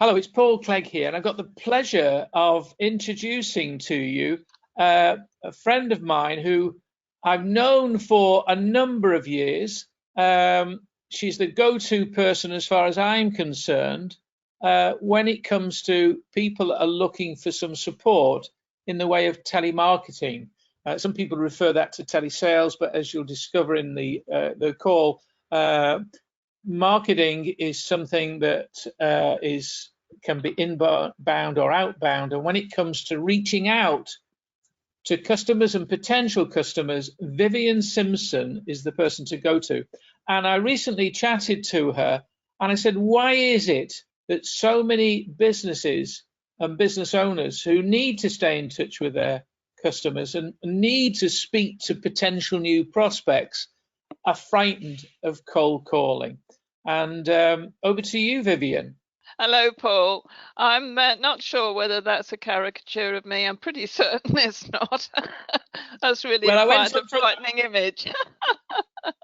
Hello, it's Paul Clegg here, and I've got the pleasure of introducing to you a friend of mine who I've known for a number of years. She's the go-to person as far as I'm concerned when it comes to people that are looking for some support in the way of telemarketing. Some people refer that to telesales, but as you'll discover in the call, marketing is something that can be inbound or outbound, and when it comes to reaching out to customers and potential customers, Vivien Simpson is the person to go to. And I recently chatted to her and I said, why is it that so many businesses and business owners who need to stay in touch with their customers and need to speak to potential new prospects are frightened of cold calling? And over to you, Vivien. Hello, Paul. I'm not sure whether that's a caricature of me. I'm pretty certain it's not. That's really Well, quite a frightening image.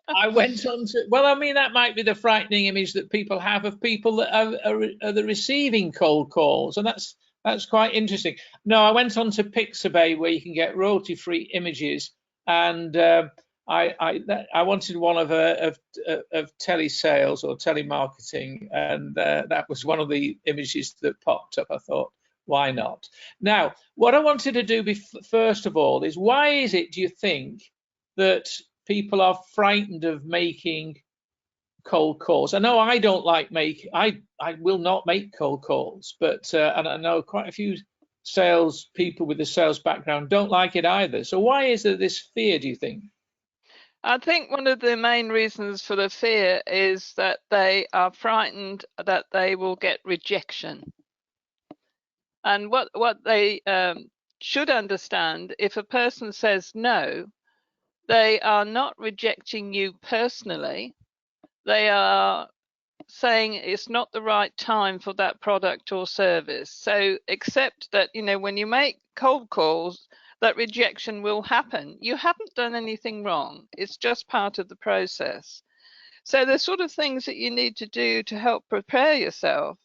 I went on to, well, I mean, that might be the frightening image that people have of people that are the receiving cold calls, and that's quite interesting. No, I went on to Pixabay where you can get royalty-free images, and I wanted one of telesales or telemarketing, and that was one of the images that popped up. I thought, why not? Now, what I wanted to do first of all is, why is it, do you think, that people are frightened of making cold calls? I know I don't like I will not make cold calls, but and I know quite a few sales people with a sales background don't like it either. So why is there this fear, do you think? I think one of the main reasons for the fear is that they are frightened that they will get rejection. And what they should understand, if a person says no, they are not rejecting you personally. They are saying it's not the right time for that product or service. So accept that, when you make cold calls, that rejection will happen. You haven't done anything wrong. It's just part of the process. So the sort of things that you need to do to help prepare yourself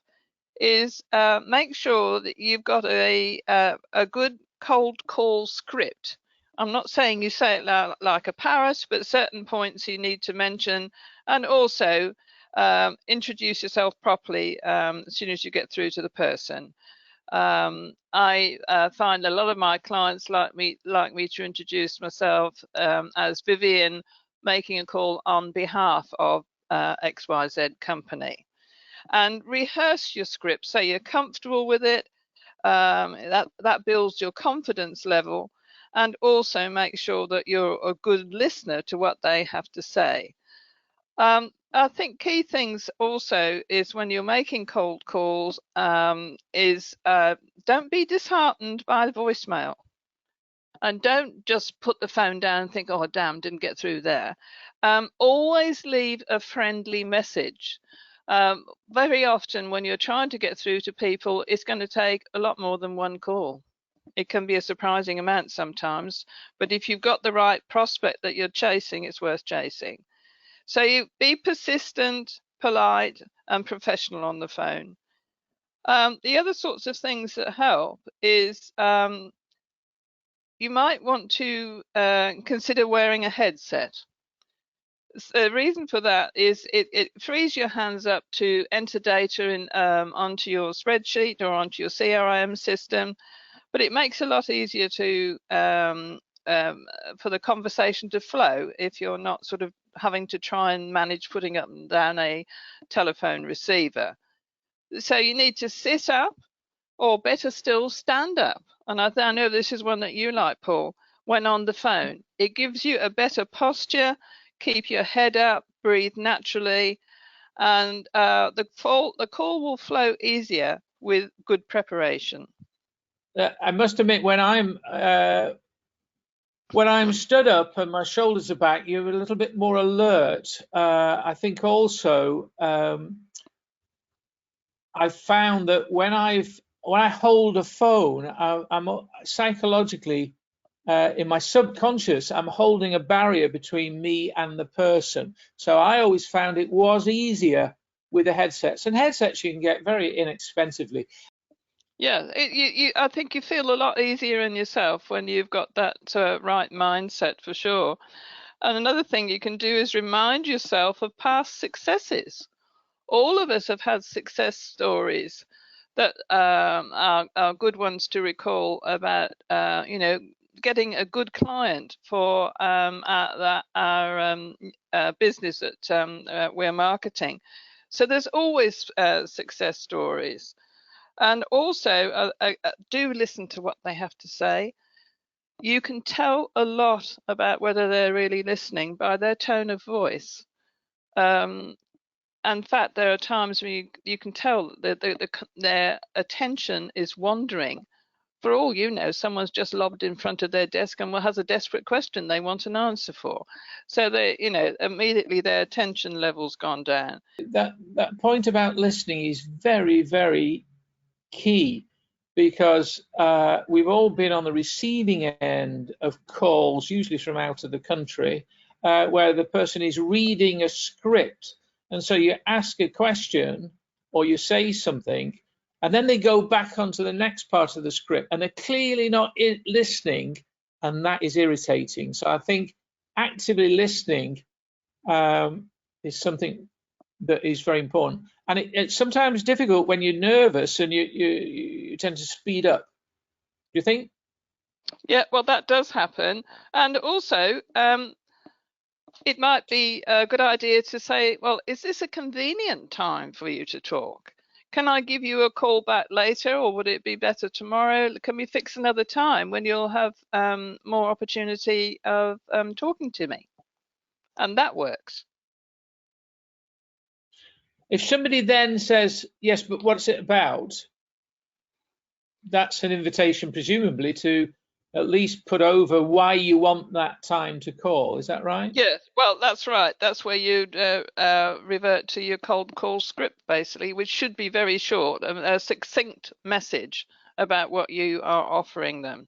is make sure that you've got a good cold call script. I'm not saying you say it like a parrot, but certain points you need to mention, and also introduce yourself properly as soon as you get through to the person. I find a lot of my clients like me to introduce myself as Vivien, making a call on behalf of XYZ company, and rehearse your script so you're comfortable with it. That builds your confidence level, and also make sure that you're a good listener to what they have to say. I think key things also is when you're making cold calls is don't be disheartened by the voicemail, and don't just put the phone down and think, oh damn, didn't get through there. Always leave a friendly message. Very often when you're trying to get through to people, it's going to take a lot more than one call. It can be a surprising amount sometimes, but if you've got the right prospect that you're chasing, it's worth chasing. So you be persistent, polite, and professional on the phone. The other sorts of things that help is you might want to consider wearing a headset. The reason for that is it frees your hands up to enter data in, onto your spreadsheet or onto your CRM system, but it makes it a lot easier to for the conversation to flow if you're not sort of having to try and manage putting up and down a telephone receiver. So you need to sit up, or better still, stand up. And I know this is one that you like, Paul, when on the phone. It gives you a better posture, keep your head up, breathe naturally, and the call will flow easier with good preparation. I must admit, when I'm stood up and my shoulders are back, you're a little bit more alert. I think also I've found that when I hold a phone, I'm psychologically in my subconscious, I'm holding a barrier between me and the person. So I always found it was easier with the headsets, and headsets you can get very inexpensively. Yeah, I think you feel a lot easier in yourself when you've got that right mindset, for sure. And another thing you can do is remind yourself of past successes. All of us have had success stories that are good ones to recall about, getting a good client for our business that we're marketing. So there's always success stories. And also, do listen to what they have to say. You can tell a lot about whether they're really listening by their tone of voice. In fact, there are times when you can tell that their attention is wandering. For all you know, someone's just lobbed in front of their desk and has a desperate question they want an answer for. So immediately their attention level's gone down. That point about listening is very, very key, because we've all been on the receiving end of calls, usually from out of the country, where the person is reading a script. And so you ask a question or you say something, and then they go back onto the next part of the script, and they're clearly not listening, and that is irritating. So I think actively listening is something that is very important, and it's sometimes difficult when you're nervous and you tend to speed up. Do you think? Yeah, well, that does happen. And also, it might be a good idea to say, well, is this a convenient time for you to talk? Can I give you a call back later, or would it be better tomorrow? Can we fix another time when you'll have more opportunity of talking to me? And that works. If somebody then says, yes, but what's it about? That's an invitation, presumably, to at least put over why you want that time to call. Is that right? Yes, well, that's right. That's where you'd revert to your cold call script, basically, which should be very short, a succinct message about what you are offering them.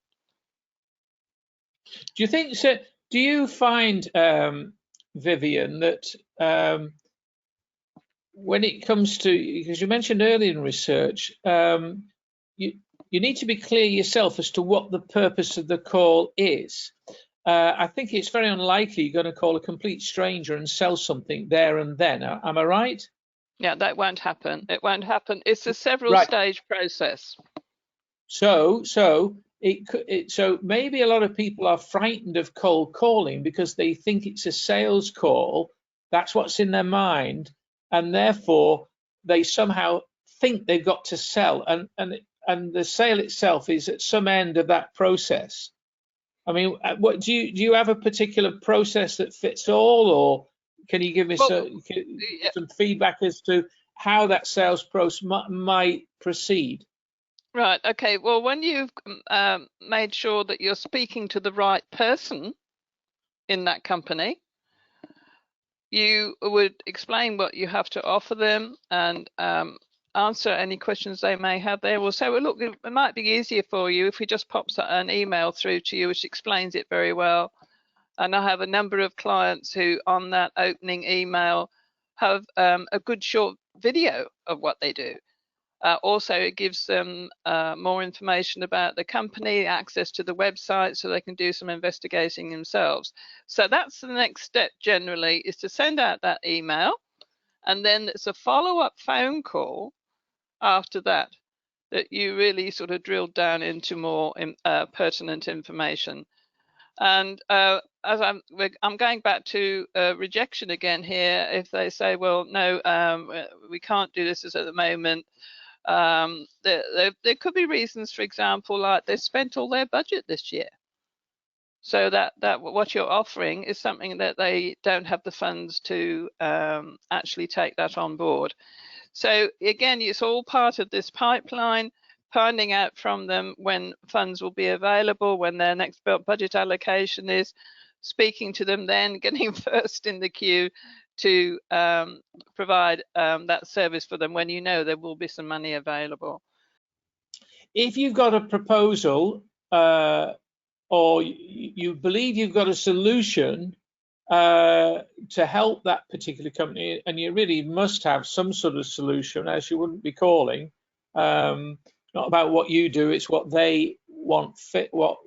Do you think so? Do you find, Vivien, that when it comes to, because you mentioned earlier in research, you need to be clear yourself as to what the purpose of the call is. I think it's very unlikely you're going to call a complete stranger and sell something there and then. Am I right? Yeah, that won't happen. It won't happen. It's a several stage process. So maybe a lot of people are frightened of cold calling because they think it's a sales call. That's what's in their mind, and therefore they somehow think they've got to sell, and the sale itself is at some end of that process. I mean, what do you have a particular process that fits all, or can you give me some feedback as to how that sales process might proceed? Right. Okay. Well, when you've made sure that you're speaking to the right person in that company, you would explain what you have to offer them and answer any questions they may have. They will say, well, look, it might be easier for you if we just pop an email through to you which explains it very well. And I have a number of clients who on that opening email have a good short video of what they do. Also, it gives them more information about the company, access to the website, so they can do some investigating themselves. So that's the next step generally, is to send out that email, and then it's a follow-up phone call after that you really sort of drill down into more pertinent information. And as I'm going back to rejection again here, if they say, well, no, we can't do this at the moment, there could be reasons, for example, like they spent all their budget this year. So that what you're offering is something that they don't have the funds to actually take that on board. So again, it's all part of this pipeline, finding out from them when funds will be available, when their next budget allocation is, speaking to them then, getting first in the queue to provide that service for them when you know there will be some money available. If you've got a proposal or you believe you've got a solution to help that particular company, and you really must have some sort of solution, as you wouldn't be calling. Not about what you do, it's what they want fit, what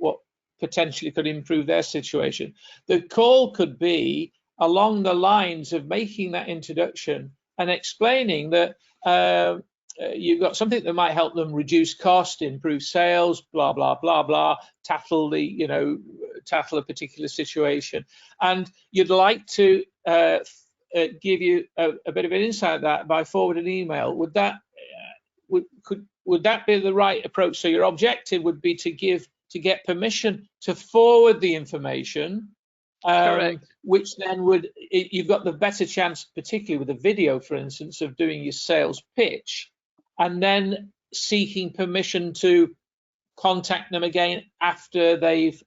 potentially could improve their situation. The call could be along the lines of making that introduction and explaining that you've got something that might help them reduce cost, improve sales, blah blah blah blah, tackle a particular situation, and you'd like to give you a bit of an insight of that by forwarding an email. Would that would that be the right approach? So your objective would be to get permission to forward the information, which then you've got the better chance, particularly with a video, for instance, of doing your sales pitch, and then seeking permission to contact them again after they've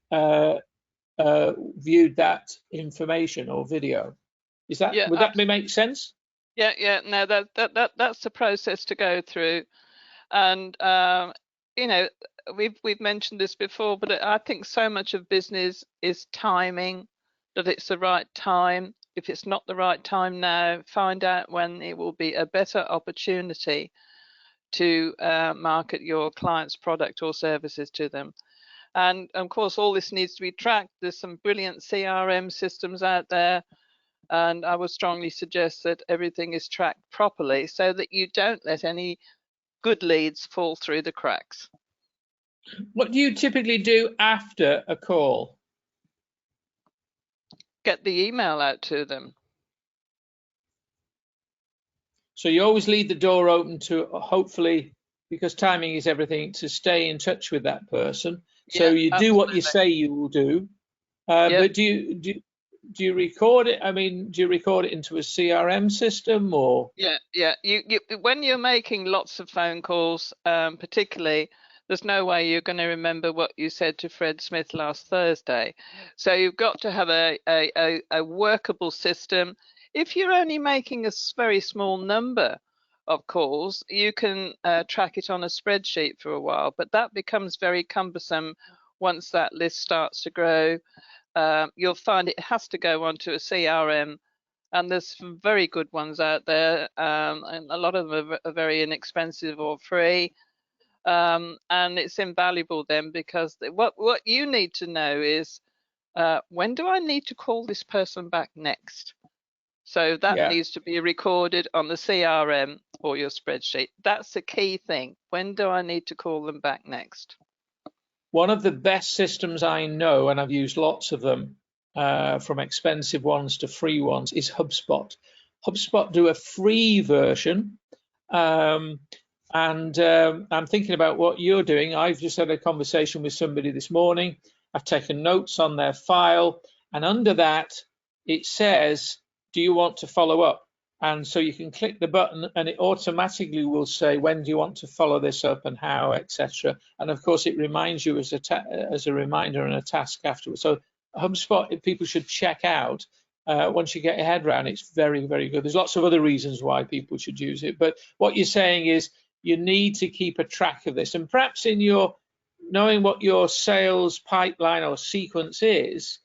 viewed that information or video. Is that would that make sense? Yeah. No, that's the process to go through, and you know, we've mentioned this before, but I think so much of business is timing, that it's the right time. If it's not the right time now, find out when it will be a better opportunity to market your client's product or services to them. And of course, all this needs to be tracked. There's some brilliant CRM systems out there, and I would strongly suggest that everything is tracked properly so that you don't let any good leads fall through the cracks. What do you typically do after a call? Get the email out to them. So you always leave the door open to, hopefully, because timing is everything, to stay in touch with that person. So you do what you say you will do. But do you record it? I mean, do you record it into a CRM system or? Yeah. You when you're making lots of phone calls, particularly, there's no way you're going to remember what you said to Fred Smith last Thursday. So you've got to have a workable system. If you're only making a very small number of calls, you can track it on a spreadsheet for a while, but that becomes very cumbersome once that list starts to grow. You'll find it has to go onto a CRM, and there's some very good ones out there, and a lot of them are very inexpensive or free. And it's invaluable then, because what you need to know is when do I need to call this person back next? So that needs to be recorded on the CRM or your spreadsheet. That's the key thing. When do I need to call them back next? One of the best systems I know, and I've used lots of them, from expensive ones to free ones, is HubSpot. HubSpot do a free version. And I'm thinking about what you're doing. I've just had a conversation with somebody this morning. I've taken notes on their file, and under that it says, do you want to follow up? And so you can click the button and it automatically will say, when do you want to follow this up and how, etc. And of course it reminds you as a reminder and a task afterwards. So HubSpot, people should check out. Once you get your head around, it's very, very good. There's lots of other reasons why people should use it, but what you're saying is you need to keep a track of this, and perhaps in your knowing what your sales pipeline or sequence is,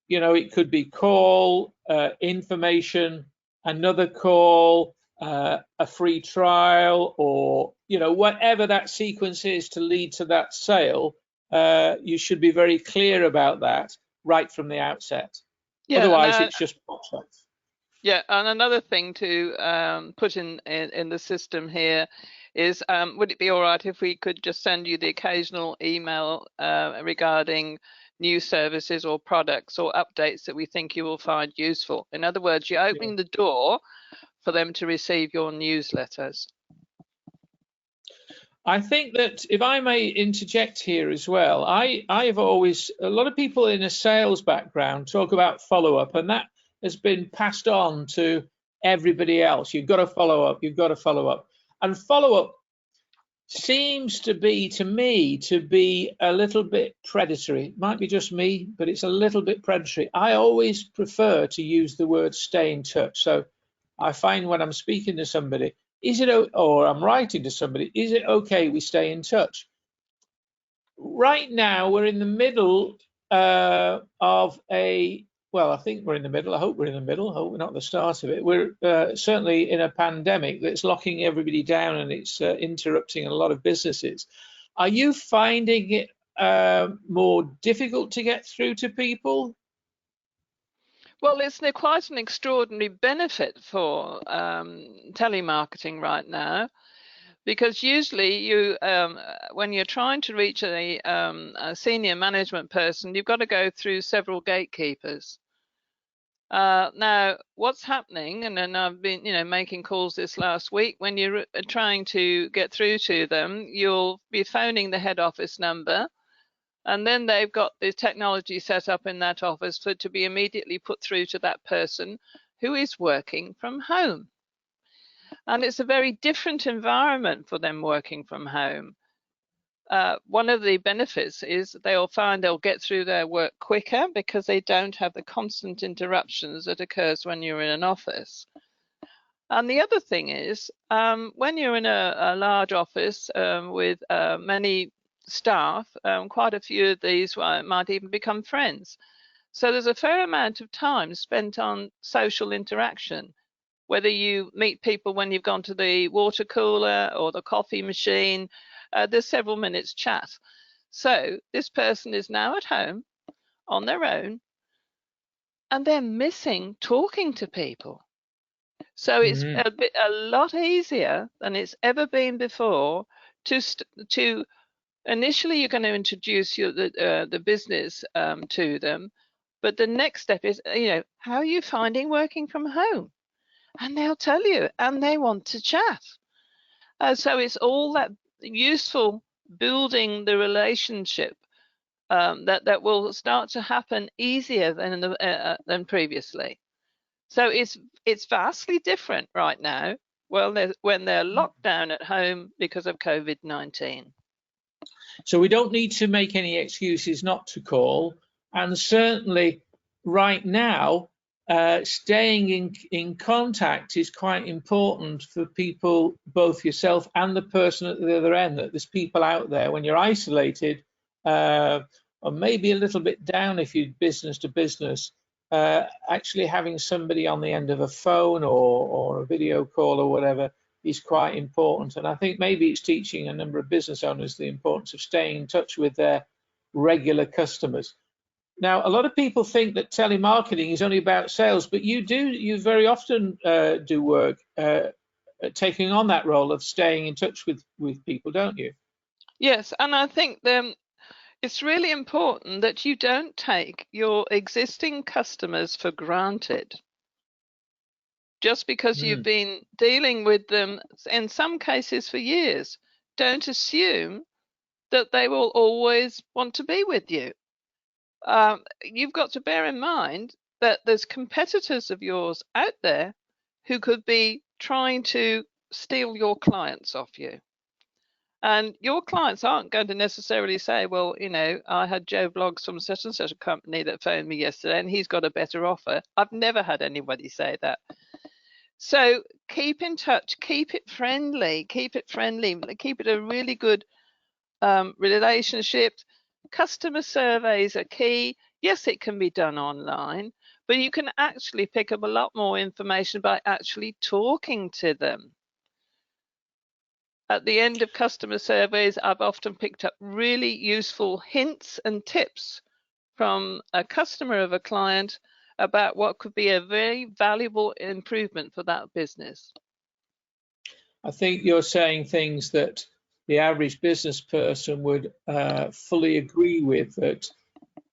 you know, it could be call, information, another call, a free trial, or, you know, whatever that sequence is to lead to that sale. You should be very clear about that right from the outset. Otherwise, it's just pops up. Yeah, and another thing to put in the system here is, would it be all right if we could just send you the occasional email regarding new services or products or updates that we think you will find useful? In other words, you're opening the door for them to receive your newsletters. I think that if I may interject here as well, I've always, a lot of people in a sales background talk about follow-up, and that has been passed on to everybody else. You've got to follow up, you've got to follow up. And follow-up seems to be, to me, to be a little bit predatory. It might be just me, but it's a little bit predatory. I always prefer to use the word stay in touch. So I find when I'm speaking to somebody, or I'm writing to somebody, is it okay we stay in touch? Right now, we're in the middle of a, well, I think we're in the middle. I hope we're in the middle. I hope we're not at the start of it. We're certainly in a pandemic that's locking everybody down, and it's interrupting a lot of businesses. Are you finding it more difficult to get through to people? Well, it's quite an extraordinary benefit for telemarketing right now, because usually you, when you're trying to reach a senior management person, you've got to go through several gatekeepers. Now, what's happening, and then I've been, making calls this last week, when you're trying to get through to them, you'll be phoning the head office number, and then they've got the technology set up in that office for it to be immediately put through to that person who is working from home. And it's a very different environment for them working from home. One of the benefits is they'll find they'll get through their work quicker because they don't have the constant interruptions that occurs when you're in an office. And the other thing is, when you're in a large office with many staff, quite a few of these might even become friends. So there's a fair amount of time spent on social interaction, whether you meet people when you've gone to the water cooler or the coffee machine. There's several minutes chat. So this person is now at home on their own, and they're missing talking to people. So it's a lot easier than it's ever been before to initially you're going to introduce the business to them, but the next step is, how are you finding working from home? And they'll tell you, and they want to chat. So it's all that useful building the relationship that will start to happen easier than previously. So it's vastly different right now. Well, when they're locked down at home because of COVID-19. So we don't need to make any excuses not to call, and certainly right now, staying in contact is quite important for people, both yourself and the person at the other end. That there's people out there when you're isolated, or maybe a little bit down if you're business to business, actually having somebody on the end of a phone or a video call or whatever is quite important. And I think maybe it's teaching a number of business owners the importance of staying in touch with their regular customers. Now, a lot of people think that telemarketing is only about sales, but you very often do work taking on that role of staying in touch with people, don't you? Yes, and I think it's really important that you don't take your existing customers for granted. Just because you've been dealing with them in some cases for years, don't assume that they will always want to be with you. You've got to bear in mind that there's competitors of yours out there who could be trying to steal your clients off you. And your clients aren't going to necessarily say, well, I had Joe Bloggs from such and such a company that phoned me yesterday and he's got a better offer. I've never had anybody say that. So keep in touch, keep it friendly, keep it a really good relationship. Customer surveys are key. Yes, it can be done online, but you can actually pick up a lot more information by actually talking to them. At the end of customer surveys, I've often picked up really useful hints and tips from a customer of a client about what could be a very valuable improvement for that business. I think you're saying things that the average business person would fully agree with, that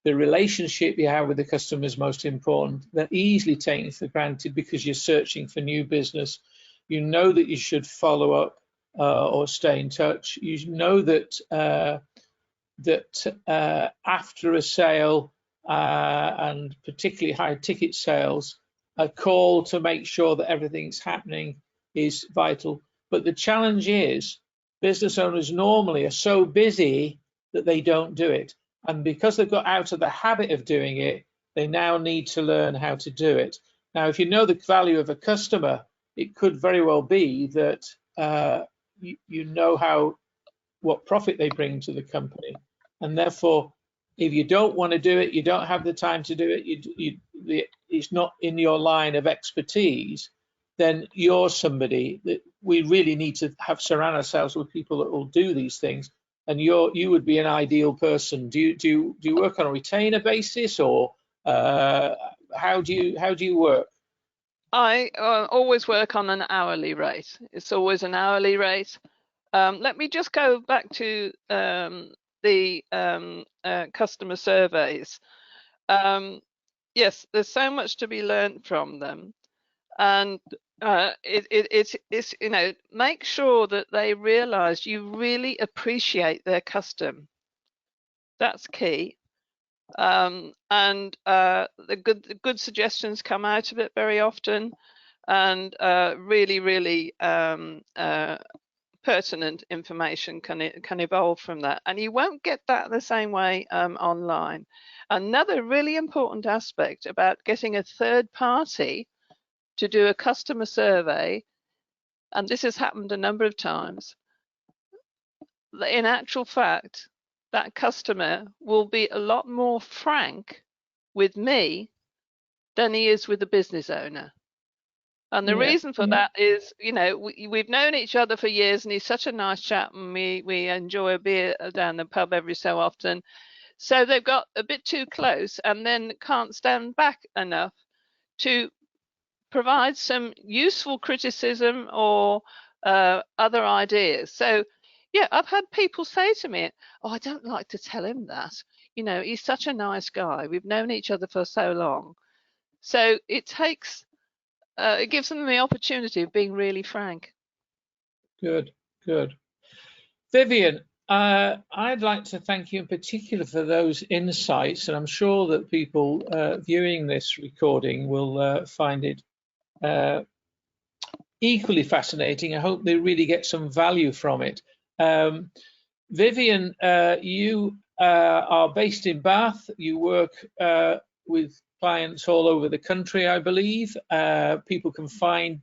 the relationship you have with the customer is most important. They're easily taken for granted because you're searching for new business. You know that you should follow up or stay in touch. You know that after a sale, and particularly high ticket sales, a call to make sure that everything's happening is vital. But the challenge is business owners normally are so busy that they don't do it. And because they've got out of the habit of doing it, they now need to learn how to do it. Now, if you know the value of a customer, it could very well be that you know what profit they bring to the company. And therefore, If you don't want to do it, you don't have the time to do it, it's not in your line of expertise, then you're somebody that we really need to have surround ourselves with people that will do these things. And you would be an ideal person. Do you work on a retainer basis, or how do you work? I always work on an hourly rate. It's always an hourly rate. Let me just go back to the customer surveys. Yes, there's so much to be learned from them, and it's make sure that they realise you really appreciate their custom. That's key. And the good suggestions come out of it very often, and really pertinent information can evolve from that, and you won't get that the same way online. Another really important aspect about getting a third party to do a customer survey, and this has happened a number of times, in actual fact, that customer will be a lot more frank with me than he is with the business owner. And the reason for that is, we've known each other for years, and he's such a nice chap, and we enjoy a beer down the pub every so often. So they've got a bit too close, and then can't stand back enough to provide some useful criticism or other ideas. So, yeah, I've had people say to me, "Oh, I don't like to tell him that. He's such a nice guy. We've known each other for so long." So it takes. It gives them the opportunity of being really frank. Good. Vivien, I'd like to thank you in particular for those insights, and I'm sure that people viewing this recording will find it equally fascinating. I hope they really get some value from it. Vivien, you are based in Bath. You work with clients all over the country, I believe. People can find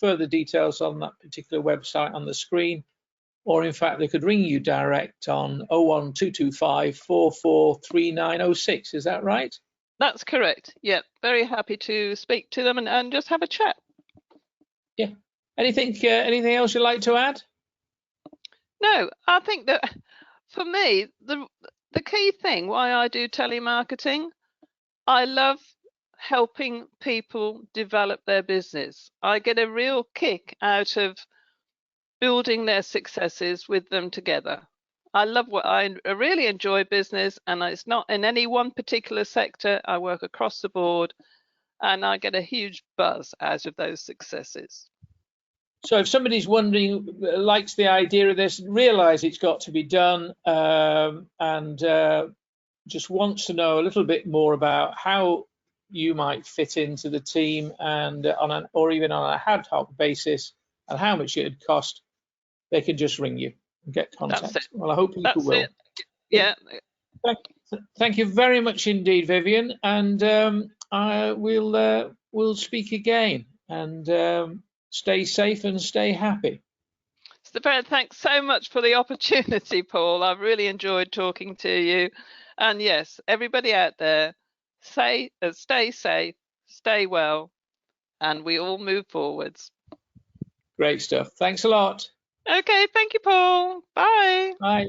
further details on that particular website on the screen, or in fact, they could ring you direct on 01225 443906. Is that right? That's correct. Yeah, very happy to speak to them and just have a chat. Yeah. Anything else you'd like to add? No, I think that for me, the key thing why I do telemarketing, I love helping people develop their business. I get a real kick out of building their successes with them together. I really enjoy business, and it's not in any one particular sector. I work across the board, and I get a huge buzz out of those successes. So if somebody's wondering, likes the idea of this, realize it's got to be done, and just wants to know a little bit more about how you might fit into the team, and or even on a ad hoc basis, and how much it would cost, they can just ring you and get contact. Well, I hope people will. Yeah. Thank you very much indeed, Vivien, and we'll speak again. And stay safe and stay happy. Thanks so much for the opportunity, Paul. I've really enjoyed talking to you. And yes, everybody out there, stay safe, stay well, and we all move forwards. Great stuff. Thanks a lot. Okay, thank you, Paul. Bye. Bye.